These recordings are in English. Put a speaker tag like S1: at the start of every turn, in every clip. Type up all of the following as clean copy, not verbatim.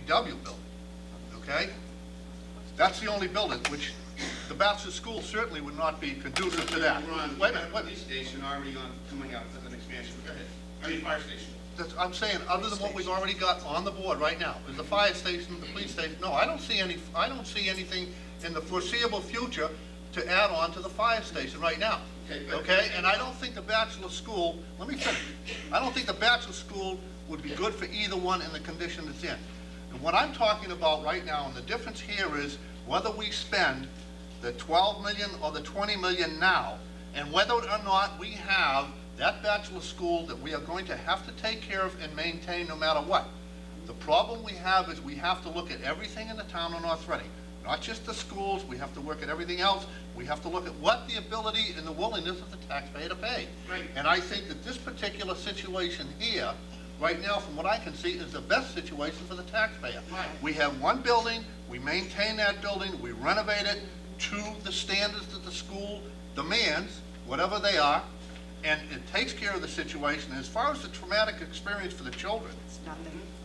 S1: DPW building, okay? That's the only building which the Batcheldor School certainly would not be conducive to that.
S2: Ron,
S1: Wait a minute,
S2: police station already coming out as an expansion. Go ahead. I mean, fire station.
S1: I'm saying, other than what we've already got on the board right now, is the fire station, the police station. No, I don't see anything in the foreseeable future to add on to the fire station right now. Okay, and I don't think the Batcheldor School, let me finish. I don't think the Batcheldor School would be good for either one in the condition it's in. And what I'm talking about right now, and the difference here is whether we spend the 12 million or the 20 million now, and whether or not we have that Batcheldor School that we are going to have to take care of and maintain no matter what. The problem we have is we have to look at everything in the town of North Reading, not just the schools. We have to work at everything else. We have to look at what the ability and the willingness of the taxpayer to pay.
S2: Right.
S1: And I think that this particular situation here, right now, from what I can see, is the best situation for the taxpayer.
S2: Right.
S1: We have one building, we maintain that building, we renovate it to the standards that the school demands, whatever they are, and it takes care of the situation. As far as the traumatic experience for the children,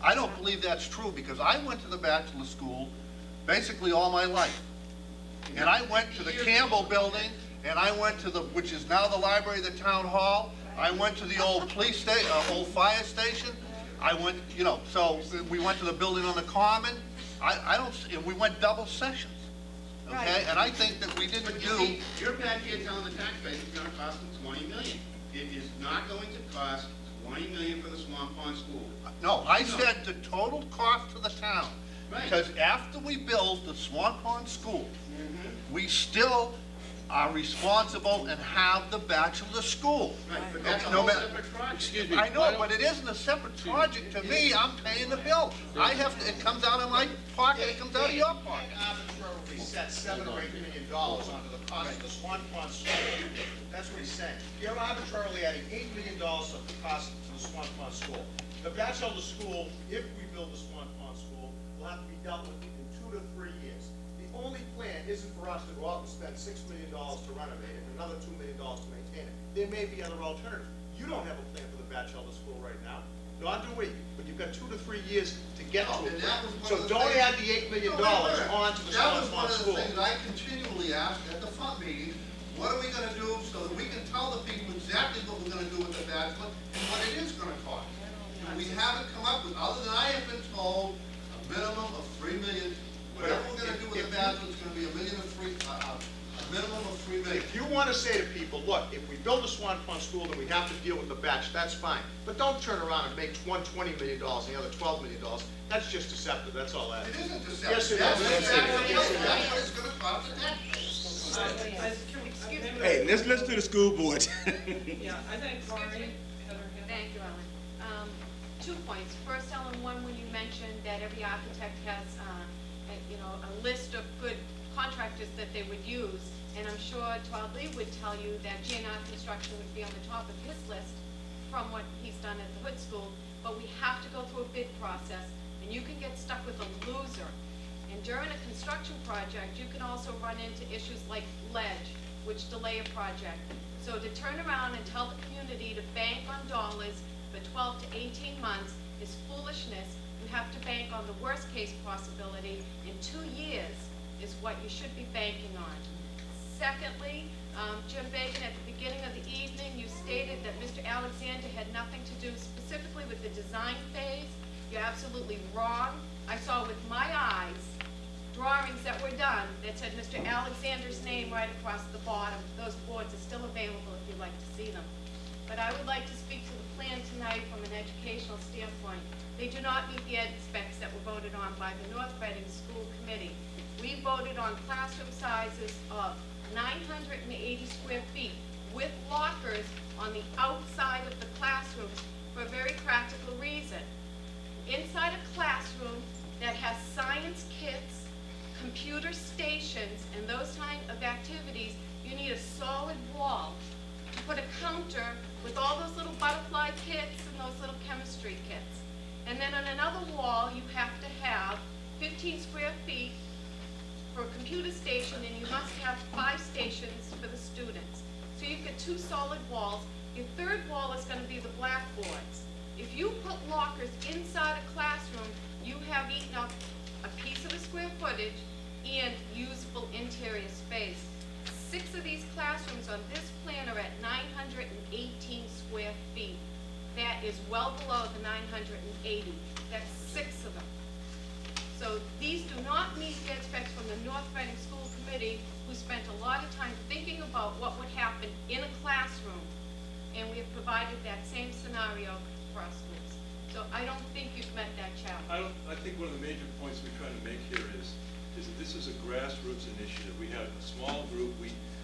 S1: I don't believe that's true, because I went to the Batcheldor School basically all my life. And I went to the Campbell building, and I went to which is now the library, the town hall. I went to the old police station, old fire station. I went, so we went to the building on the common. And we went double sessions. Okay, right. And I think that we didn't do.
S2: You're back here telling the taxpayers it's going to cost them $20 million. It is not going to cost $20 million for the Swamp Pond School.
S1: No, I said the total cost to the town.
S2: Right.
S1: Because after we build the Swamp Pond School, we still are responsible and have the Batcheldor School.
S2: Right, but that's a whole separate project.
S3: Excuse me.
S1: I know, but it isn't a separate project to me. I'm paying the bill. I have to. It comes out of my pocket. It comes out of your pocket.
S4: Arbitrarily set $7 or $8 million onto the cost of the Swan Pond School. That's what he's saying. You're arbitrarily adding $8 million of the cost to the Swan Pond School. The Batcheldor School, if we build the Swan Pond School, will have to be dealt with in 2 to 3 years. The only plan isn't for us to go out and spend $6 million to renovate it and another $2 million to maintain it. There may be other alternatives. You don't have a plan for the Batcheldor School right now. Nor do we. But you've got 2 to 3 years to get to it. So don't add the $8 million onto the Swan Pond School.
S1: That was one of the things I continually asked at the front meeting. What are we going to do so that we can tell the people exactly what we're going to do with the Batcheldor and what it is going to cost? We haven't come up with, other than I have been told, a minimum of $3 million. Whatever we're going to do with the Batcheldor is going to be a minimum of $3 million.
S4: If you want to say to people, look, if we build a Swan Pond School, then we have to deal with the batch, that's fine. But don't turn around and make one $20 million and the other $12 million. That's just deceptive, that's all that is.
S1: It isn't deceptive.
S4: Yes, it is.
S1: That's what it's going to cost the taxpayers.
S3: Hey, let's do the school board.
S5: Yeah, I think Laurie.
S6: Thank you, Ellen. 2 points. First, Ellen, one when you mentioned that every architect has, a list of good contractors that they would use, and I'm sure Todd Lee would tell you that GNR Construction would be on the top of his list from what he's done at the Hood School. But we have to go through a bid process, and you can get stuck with a loser. And during a construction project, you can also run into issues like ledge, which delay a project. So to turn around and tell the community to bank on dollars for 12 to 18 months is foolishness. You have to bank on the worst case possibility, and 2 years is what you should be banking on. Secondly, Jim Bacon, at the beginning of the evening, you stated that Mr. Alexander had nothing to do specifically with the design phase. You're absolutely wrong. I saw with my eyes drawings that were done that said Mr. Alexander's name right across the bottom. Those boards are still available if you'd like to see them. But I would like to speak to the plan tonight from an educational standpoint. They do not meet the ed specs that were voted on by the North Reading School Committee. We voted on classroom sizes of 980 square feet with lockers on the outside of the classrooms for a very practical reason. Inside a classroom that has science kits, computer stations, and those kind of activities, you need a solid wall to put a counter with all those little butterfly kits and those little chemistry kits. And then on another wall, you have to have 15 square feet for a computer station, and you must have 5 stations for the students. So you've got 2 solid walls. Your third wall is going to be the blackboards. If you put lockers inside a classroom, you have eaten up a piece of the square footage and usable interior space. 6 of these classrooms on this plan are at 918 square feet. That is well below the 980. That's 6 of them. So these do not meet the specs from the North Reading School Committee, who spent a lot of time thinking about what would happen in a classroom. And we have provided that same scenario for our schools. So I don't think you've met that challenge.
S3: I think one of the major points we're trying to make here is that this is a grassroots initiative. We have a small group.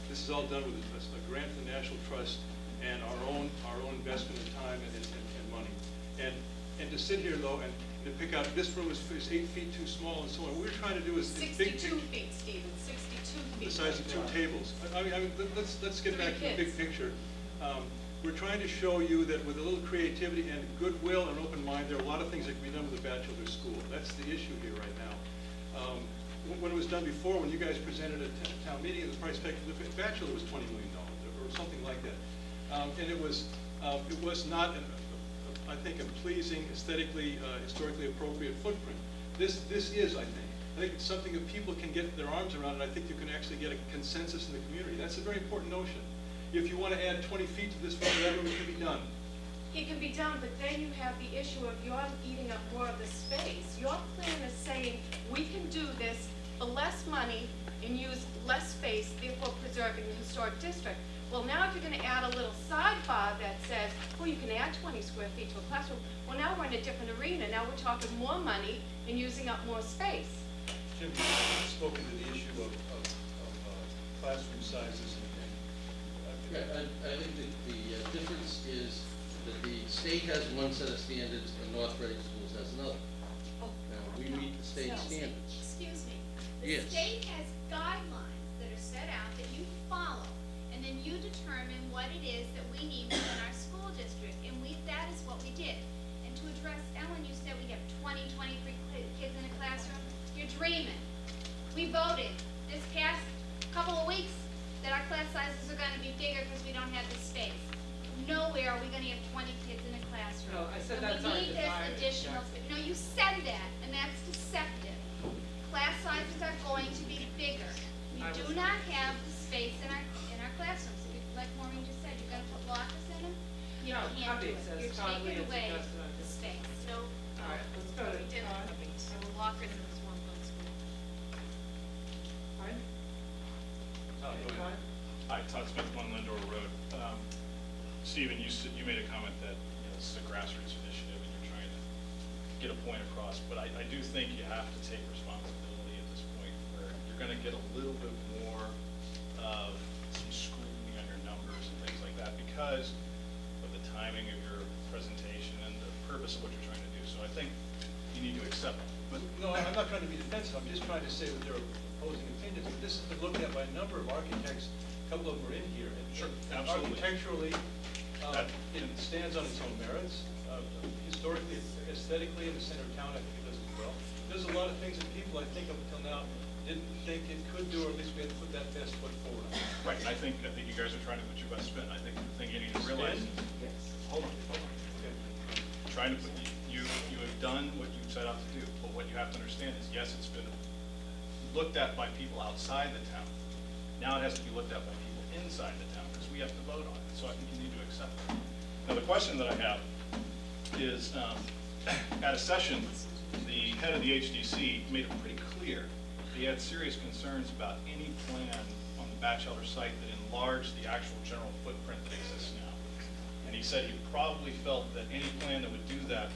S3: This is all done with a grant from the National Trust and our own investment in time and money. And to sit here though and to pick out this room is 8 feet too small and so on. What we're trying to do is
S6: 62 feet, Stephen. 62 feet.
S3: the size of 2 tables. I mean, let's get back to the big picture. We're trying to show you that with a little creativity and goodwill and open mind, there are a lot of things that can be done with the Batcheldor School. That's the issue here right now. When it was done before, when you guys presented at town meeting, the price tag for the Batcheldor was $20 million or something like that. And it was not, I think, a pleasing, aesthetically, historically appropriate footprint. This is, I think it's something that people can get their arms around, and I think you can actually get a consensus in the community. That's a very important notion. If you want to add 20 feet to this room, it can be done.
S6: It can be done, but then you have the issue of you're eating up more of the space. Your plan is saying, we can do this for less money and use less space, therefore preserving the historic district. Well, now if you're going to add a little sidebar that says, well, you can add 20 square feet to a classroom, well, now we're in a different arena. Now we're talking more money and using up more space.
S3: Jim, you've spoken to the issue of classroom sizes
S7: Yeah, I think that the difference is that the state has one set of standards and North Reading Schools has another.
S8: Oh,
S7: Now, we
S8: no,
S7: meet the state
S8: no,
S7: standards.
S8: Excuse me. The
S7: Yes.
S8: state has guidelines that are set out that you follow, and then you determine what it is that we need within our school district, and that is what we did. And to address Ellen, you said we have 23 kids in a classroom. You're dreaming. We voted this past couple of weeks that our class sizes are going to be bigger because we don't have the space. Nowhere are we going to have 20 kids in a classroom.
S5: No, I said
S8: And
S5: that's our
S8: we need this
S5: desire,
S8: additional,
S5: Jackson.
S8: no, you said that, and that's deceptive. Class sizes are going to be bigger. We
S5: I
S8: do
S5: was-
S8: not have the space in our classrooms. Like Maureen just said, you're going to put lockers in them. You
S5: No,
S8: can't do
S5: cubbies,
S8: it.
S5: as
S8: You're
S5: Todd
S8: taking
S5: Lee had
S8: away
S5: suggested on
S8: the
S5: his-
S8: space. So,
S5: All right, let's go to
S8: we did
S5: Todd.
S8: there were lockers in this one school.
S5: Pardon?
S3: Todd, go ahead.
S5: Todd?
S9: Hi, Todd Smith, 1 Lindor Road. Stephen, you made a comment that this is a grassroots initiative and you're trying to get a point across, but I do think you have to take responsibility at this point where you're going to get a little bit more of some scrutiny on your numbers and things like that because of the timing of your presentation and the purpose of what you're trying to do. So I think you need to accept it.
S3: But no, I'm not trying to be defensive. I'm just trying to say that there are opposing opinions. But this has been looked at by a number of architects. A couple of them are in here. And
S9: Sure,
S3: and
S9: absolutely.
S3: architecturally, it stands on its own merits. Historically, aesthetically, in the center of town, I think it does as well. There's a lot of things that people, I think, up until now, didn't think it could do, or at least we had to put that best foot forward.
S9: Right, and I think you guys are trying to put your best spin. I think the thing you need to realize. Hold on.
S3: Okay.
S9: Trying to put, you have done what you set out to do, but what you have to understand is, yes, it's been looked at by people outside the town. Now it has to be looked at by people inside the town, because we have to vote on it, so I think you need to accept it. Now, the question that I have is, at a session, the head of the HDC made it pretty clear that he had serious concerns about any plan on the Batcheldor site that enlarged the actual general footprint that exists now. And he said he probably felt that any plan that would do that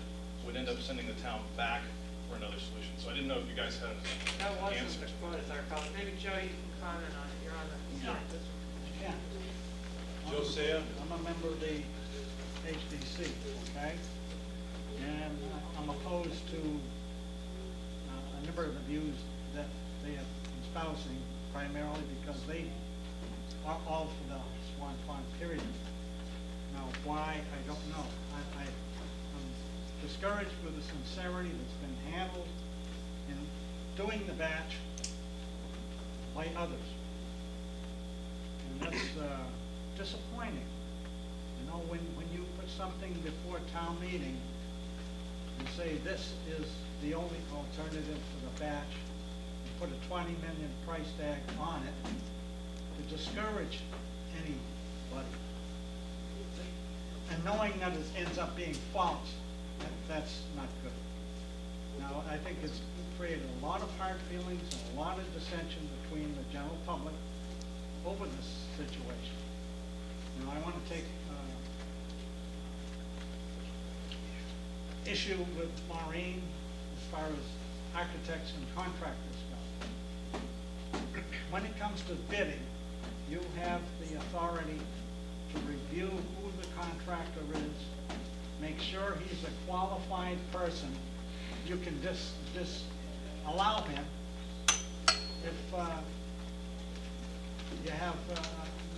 S9: would end up sending the town back for another solution. So I didn't know if you guys had
S5: That wasn't
S9: answers.
S5: the quote, as I recall. Maybe Joe, you can comment on it. You're on the.
S10: Yeah.
S3: Josiah?
S10: I'm a member of the HDC, okay? And I'm opposed to a number of the views that they are espousing, primarily because they are all for the Swan Pond period. Now, why, I don't know. I'm discouraged with the sincerity that's been handled in doing the batch by others. And that's disappointing. You know, when you put something before town meeting, and say this is the only alternative for the batch, and put a 20 million price tag on it to discourage anybody. And knowing that it ends up being false, that's not good. Now, I think it's created a lot of hard feelings and a lot of dissension between the general public over this situation. Now, I want to take issue with Maureen as far as architects and contractors go. When it comes to bidding, you have the authority to review who the contractor is, make sure he's a qualified person. You can allow him if you have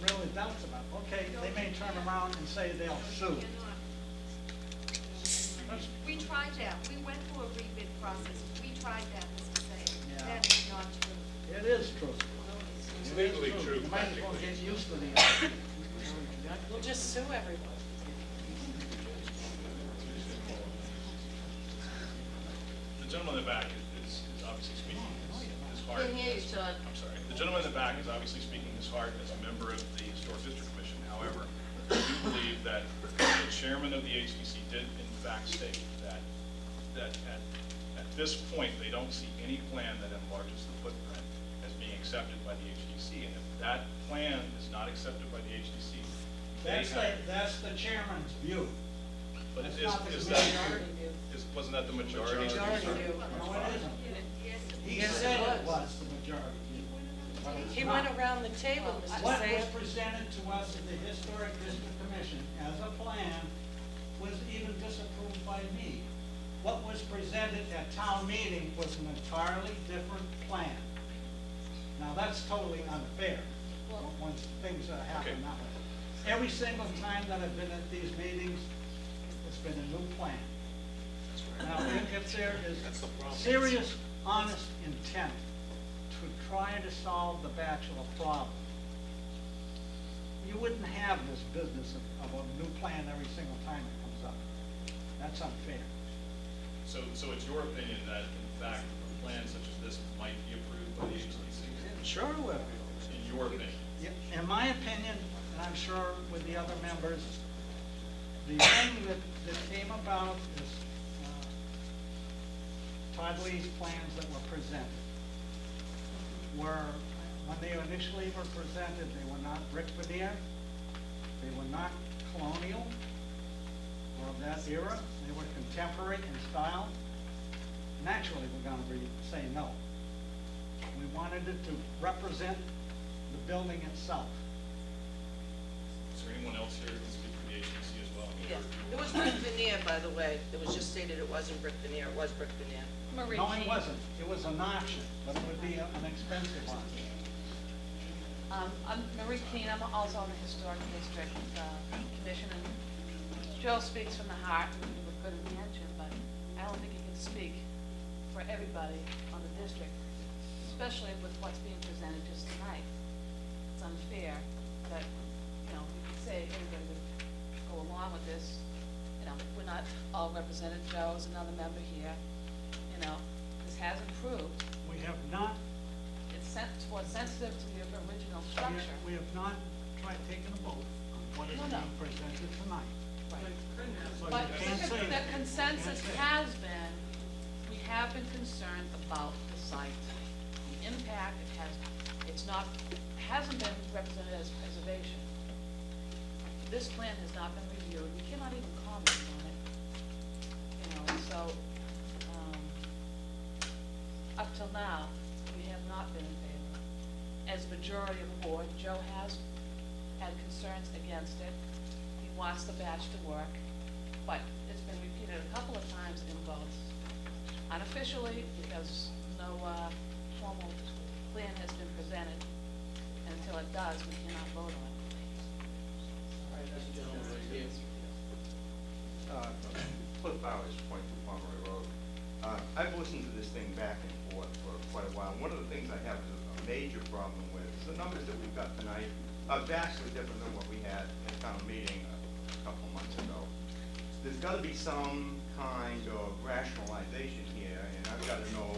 S10: really doubts about it. Okay, they may turn around and say they'll sue.
S11: We tried that. We went through a rebid process. We tried that, Mr. Sayre.
S10: Yeah.
S11: That is not true.
S10: It is true.
S9: It's legally true.
S10: You might as well get used to the.
S5: We'll just sue everyone.
S9: The gentleman in the back is obviously speaking his heart.
S5: Can't hear you, Sean.
S9: I'm sorry. The gentleman in the back is obviously speaking his heart as a member of the Historic District Commission. However, I do believe that the chairman of the HDC did in fact state that at this point, they don't see any plan that enlarges the footprint as being accepted by the HDC. And if that plan is not accepted by the HDC,
S10: That's the chairman's view.
S9: but
S10: That's
S9: is
S10: not the
S9: that,
S5: majority view.
S9: wasn't that the majority?
S5: Majority view.
S10: No, it isn't. He
S5: Yes, it
S10: said it
S5: was.
S10: was the majority view. But it's
S5: He
S10: not.
S5: went around the table, Mr.
S10: What
S5: Sayre.
S10: was presented to us at the Historic District Commission as a plan was even disapproved by me. What was presented at town meeting was an entirely different plan. Now, that's totally unfair when things happen that way. Every single time that I've been at these meetings, it's been a new plan. Now, if there is serious, honest intent to try to solve the Batcheldor problem, you wouldn't have this business of a new plan every single time it comes up. That's unfair.
S9: So it's your opinion that in fact a plan such as this might be approved by the HDC?
S10: Sure it will.
S9: In your opinion?
S10: In my opinion, and I'm sure with the other members, the thing that came about is Todd Lee's plans that were presented were, when they initially were presented, they were not brick veneer, they were not colonial or of that era, they were contemporary in style. Naturally, we're going to say no. We wanted it to represent the building itself.
S9: Is there anyone else here who can speak for the HDC as well?
S5: Yeah, it was brick veneer, by the way. It was just stated it wasn't brick veneer. It was brick veneer.
S6: Marie
S10: No, it
S6: Kane.
S10: wasn't. It was an option, but it would be an expensive option.
S12: I'm Marie Keene, I'm also on the Historic District Commission, and Joe speaks from the heart, and with good intention, but I don't think he can speak for everybody on the district, especially with what's being presented just tonight. It's unfair that, you know, you could say everybody would go along with this. You know, we're not all represented. Joe's another member here. You know, this has improved.
S10: We have not,
S12: It's more sensitive to the original structure.
S10: we have not tried taking a vote on what is
S12: No.
S10: being presented tonight.
S12: Right.
S10: So
S12: But
S10: you can't say
S12: the
S10: that.
S12: consensus
S10: You can't say.
S12: has been, we have been concerned about the site, the impact it has, hasn't been represented as preservation. This plan has not been reviewed, we cannot even comment on it. You know, so, up till now, we have not been in favor. As a majority of the board, Joe has had concerns against it. He wants the batch to work, but it's been repeated a couple of times in votes. Unofficially, because no formal plan has been presented. And until it does, we cannot vote on it.
S7: All right, this gentleman right here.
S13: Cliff Bowers, 22 Pomeroy Road. I've listened to this thing back and forth for quite a while. One of the things I have a major problem with is the numbers that we've got tonight are vastly different than what we had at town meeting a couple months ago. There's got to be some kind of rationalization here, and I've got to know